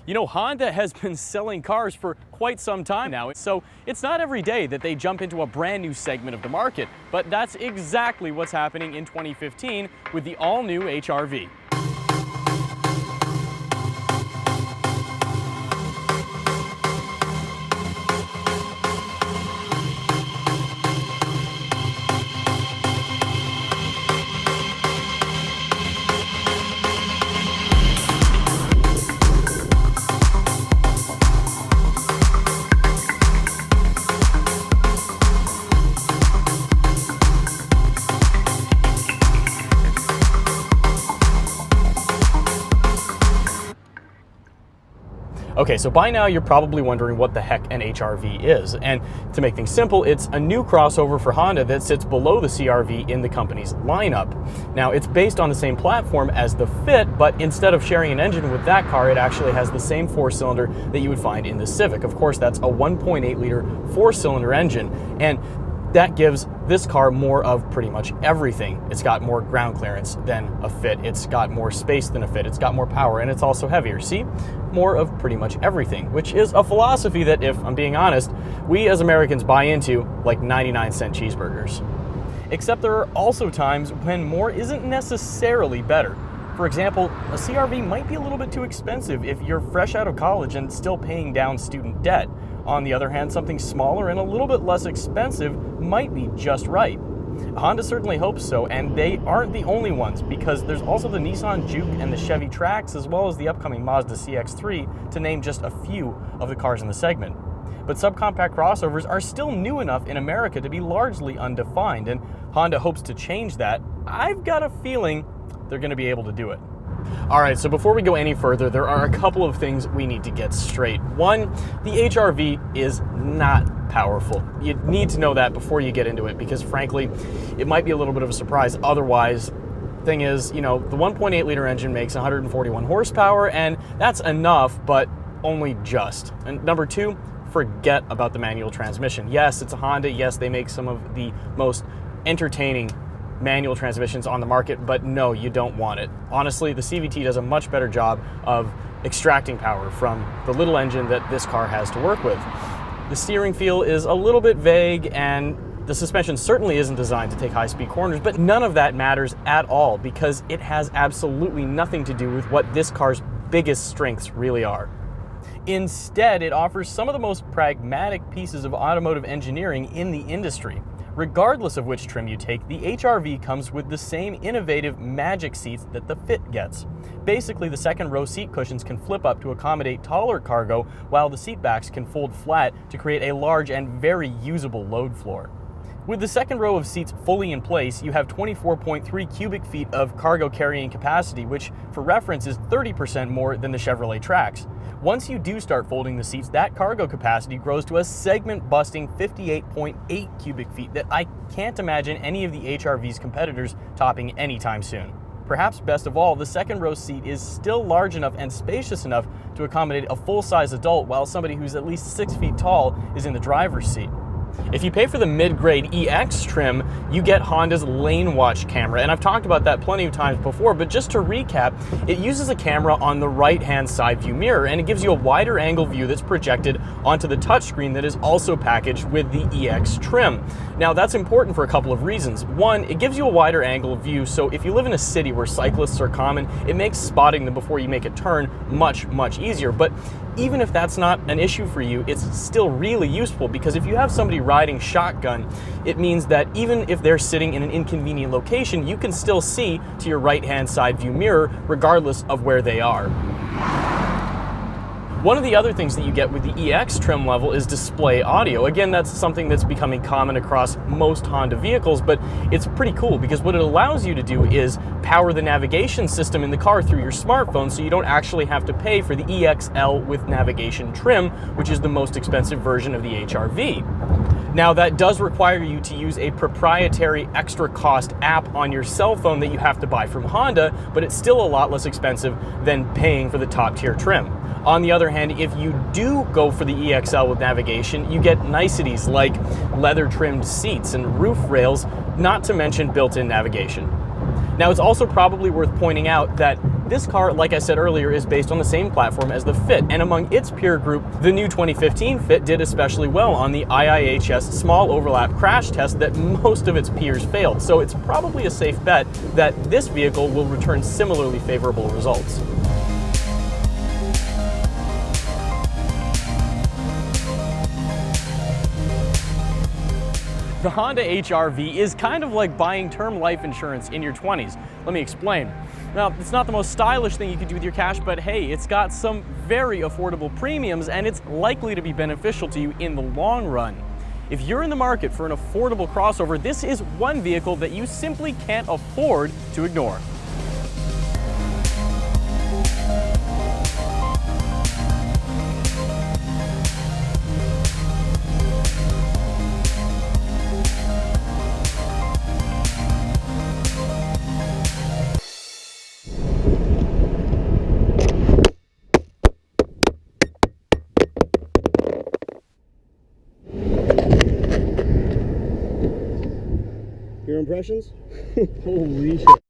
You know, Honda has been selling cars for quite some time now, so it's not every day that they jump into a brand new segment of the market, but that's exactly what's happening in 2015 with the all-new HR-V. Okay, so by now you're probably wondering what the heck an HR-V is, and to make things simple, it's a new crossover for Honda that sits below the CR-V in the company's lineup. Now, it's based on the same platform as the Fit, but instead of sharing an engine with that car, it actually has the same four-cylinder that you would find in the Civic. Of course, that's a 1.8-liter four-cylinder engine, and that gives this car more of pretty much everything. It's got more ground clearance than a Fit, it's got more space than a Fit, it's got more power, and it's also heavier. See? More of pretty much everything, which is a philosophy that, if I'm being honest, we as Americans buy into like 99-cent cheeseburgers. Except there are also times when more isn't necessarily better. For example, a CR-V might be a little bit too expensive if you're fresh out of college and still paying down student debt. On the other hand, something smaller and a little bit less expensive might be just right. Honda certainly hopes so, and they aren't the only ones, because there's also the Nissan Juke and the Chevy Trax, as well as the upcoming Mazda CX-3, to name just a few of the cars in the segment. But subcompact crossovers are still new enough in America to be largely undefined, and Honda hopes to change that. I've got a feeling they're going to be able to do it. Alright, so before we go any further, there are a couple of things we need to get straight. One, the HR-V is not powerful. You need to know that before you get into it, because frankly, it might be a little bit of a surprise otherwise. Thing is, you know, the 1.8-liter engine makes 141 horsepower, and that's enough, but only just. And number two, forget about the manual transmission. Yes, it's a Honda. Yes, they make some of the most entertaining manual transmissions on the market, but no, you don't want it. Honestly, the CVT does a much better job of extracting power from the little engine that this car has to work with. The steering feel is a little bit vague, and the suspension certainly isn't designed to take high-speed corners, but none of that matters at all because it has absolutely nothing to do with what this car's biggest strengths really are. Instead, it offers some of the most pragmatic pieces of automotive engineering in the industry. Regardless of which trim you take, the HR-V comes with the same innovative magic seats that the Fit gets. Basically, the second row seat cushions can flip up to accommodate taller cargo, while the seat backs can fold flat to create a large and very usable load floor. With the second row of seats fully in place, you have 24.3 cubic feet of cargo carrying capacity, which, for reference, is 30% more than the Chevrolet Trax. Once you do start folding the seats, that cargo capacity grows to a segment-busting 58.8 cubic feet that I can't imagine any of the HR-V's competitors topping anytime soon. Perhaps best of all, the second row seat is still large enough and spacious enough to accommodate a full-size adult, while somebody who's at least 6 feet tall is in the driver's seat. If you pay for the mid-grade EX trim, you get Honda's Lane Watch camera, and I've talked about that plenty of times before, but just to recap, it uses a camera on the right-hand side view mirror, and it gives you a wider angle view that's projected onto the touchscreen that is also packaged with the EX trim. Now, that's important for a couple of reasons. One, it gives you a wider angle view, so if you live in a city where cyclists are common, it makes spotting them before you make a turn much, much easier. But even if that's not an issue for you, it's still really useful, because if you have somebody riding shotgun, it means that even if they're sitting in an inconvenient location, you can still see to your right-hand side view mirror regardless of where they are. One of the other things that you get with the EX trim level is display audio. Again, that's something that's becoming common across most Honda vehicles, but it's pretty cool because what it allows you to do is power the navigation system in the car through your smartphone, so you don't actually have to pay for the EXL with navigation trim, which is the most expensive version of the HR-V. Now, that does require you to use a proprietary extra cost app on your cell phone that you have to buy from Honda, but it's still a lot less expensive than paying for the top tier trim. On the other hand, if you do go for the EXL with navigation, you get niceties like leather trimmed seats and roof rails, not to mention built-in navigation. Now, it's also probably worth pointing out that this car, like I said earlier, is based on the same platform as the Fit, and among its peer group, the new 2015 Fit did especially well on the IIHS small overlap crash test that most of its peers failed, so it's probably a safe bet that this vehicle will return similarly favorable results. The Honda HR-V is kind of like buying term life insurance in your 20s. Let me explain. Now, it's not the most stylish thing you could do with your cash, but hey, it's got some very affordable premiums and it's likely to be beneficial to you in the long run. If you're in the market for an affordable crossover, this is one vehicle that you simply can't afford to ignore. Your impressions? Holy shit.